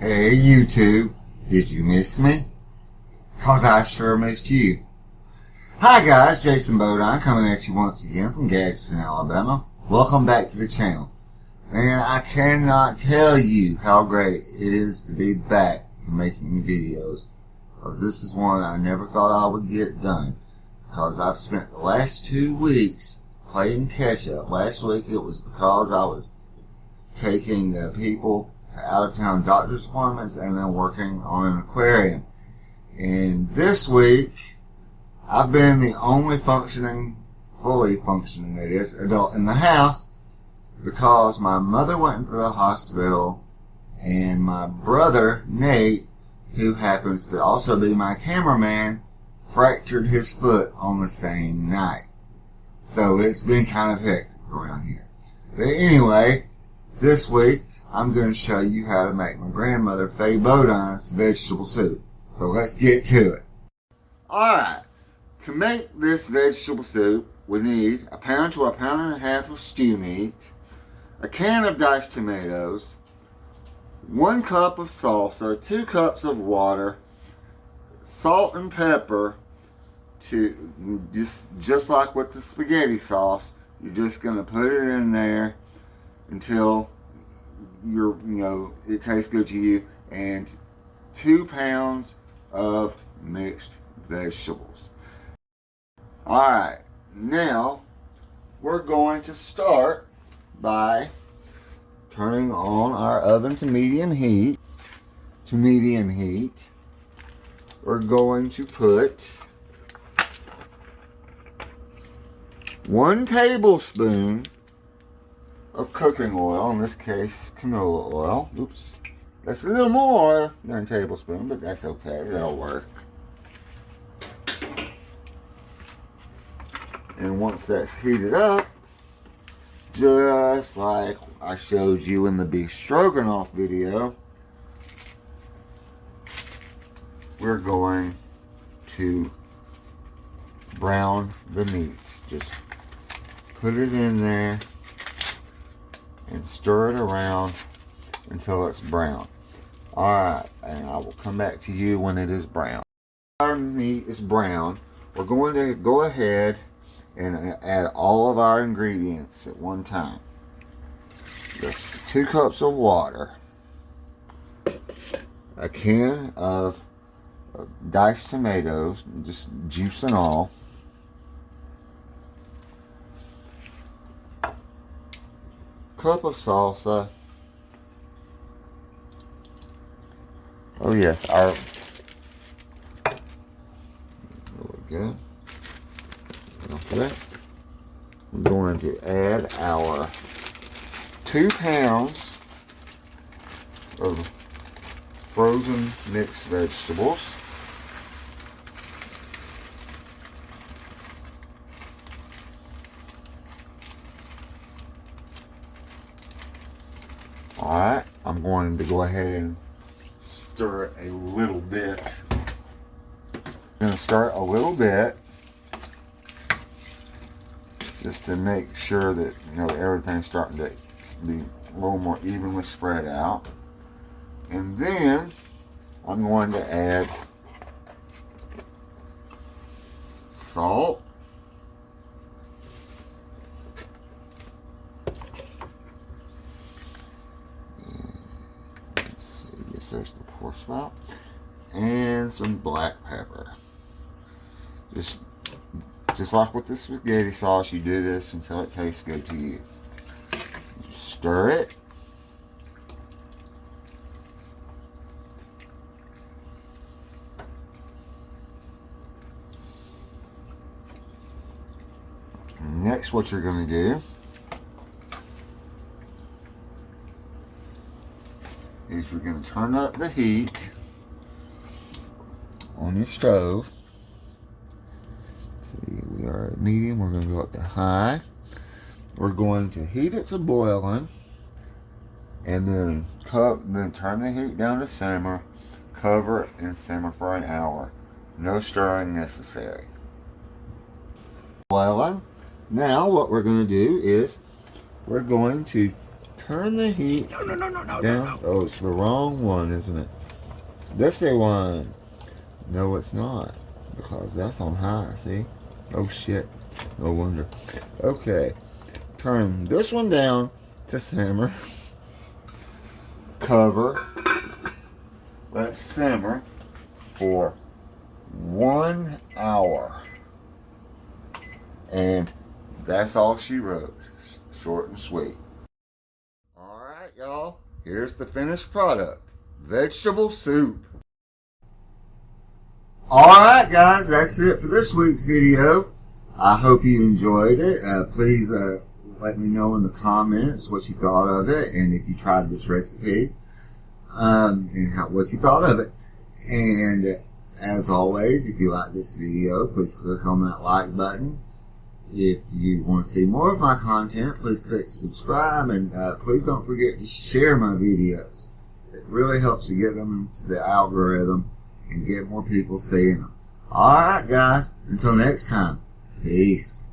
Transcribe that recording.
Hey YouTube, did you miss me? 'Cause I sure missed you. Hi guys, Jason Bodine coming at you once again from Gadsden, Alabama. Welcome back to the channel. Man, I cannot tell you how great it is to be back to making videos. 'Cause this is one I never thought I would get done. Because I've spent the last 2 weeks playing catch up. Last week it was because I was taking the people to out-of-town doctor's appointments and then working on an aquarium. And this week, I've been the only fully functioning, that is, adult in the house because my mother went into the hospital and my brother, Nate, who happens to also be my cameraman, fractured his foot on the same night. So it's been kind of hectic around here. But anyway, this week, I'm going to show you how to make my grandmother, Faye Bodine's vegetable soup. So let's get to it. Alright, to make this vegetable soup, we need 1 pound to 1.5 pounds of stew meat, a can of diced tomatoes, 1 cup of salsa, 2 cups of water, salt and pepper, to just like with the spaghetti sauce. You're just going to put it in there until it tastes good to you, and 2 pounds of mixed vegetables. Alright, now we're going to start by turning on our oven to medium heat. We're going to put 1 tablespoon of cooking oil, in this case canola oil. Oops, that's a little more than a tablespoon, but that's okay, that'll work. And once that's heated up, just like I showed you in the beef stroganoff video, we're going to brown the meat. Just put it in there and stir it around until it's brown. Alright, and I will come back to you when it is brown. Our meat is brown. We're going to go ahead and add all of our ingredients at one time. Just 2 cups of water, a can of diced tomatoes, just juice and all, cup of salsa. Oh yes, there we go. Okay. We're going to add our 2 pounds of frozen mixed vegetables. Alright, I'm going to go ahead and stir it a little bit. I'm going to stir it a little bit just to make sure that everything's starting to be a little more evenly spread out. And then I'm going to add salt, there's the poor spot, and some black pepper. Just like with the spaghetti sauce, you do this until it tastes good to you. Stir it. Next, what you're going to do is you're going to turn up the heat on your stove. Let's see, we are at medium. We're going to go up to high. We're going to heat it to boiling, and then turn the heat down to simmer. Cover it and simmer for an hour. No stirring necessary. Boiling. Now what we're going to do is we're going to turn the heat No, down. Oh, it's the wrong one, isn't it? It's this one. No, it's not. Because that's on high, see? Oh, shit. No wonder. Okay. Turn this one down to simmer. Cover. Let simmer for 1 hour. And that's all she wrote. Short and sweet. Alright, y'all. Here's the finished product. Vegetable soup. Alright, guys. That's it for this week's video. I hope you enjoyed it. Please let me know in the comments what you thought of it and if you tried this recipe and what you thought of it. And as always, if you like this video, please click on that like button. If you want to see more of my content, please click subscribe, and please don't forget to share my videos. It really helps to get them into the algorithm and get more people seeing them. Alright, guys. Until next time. Peace.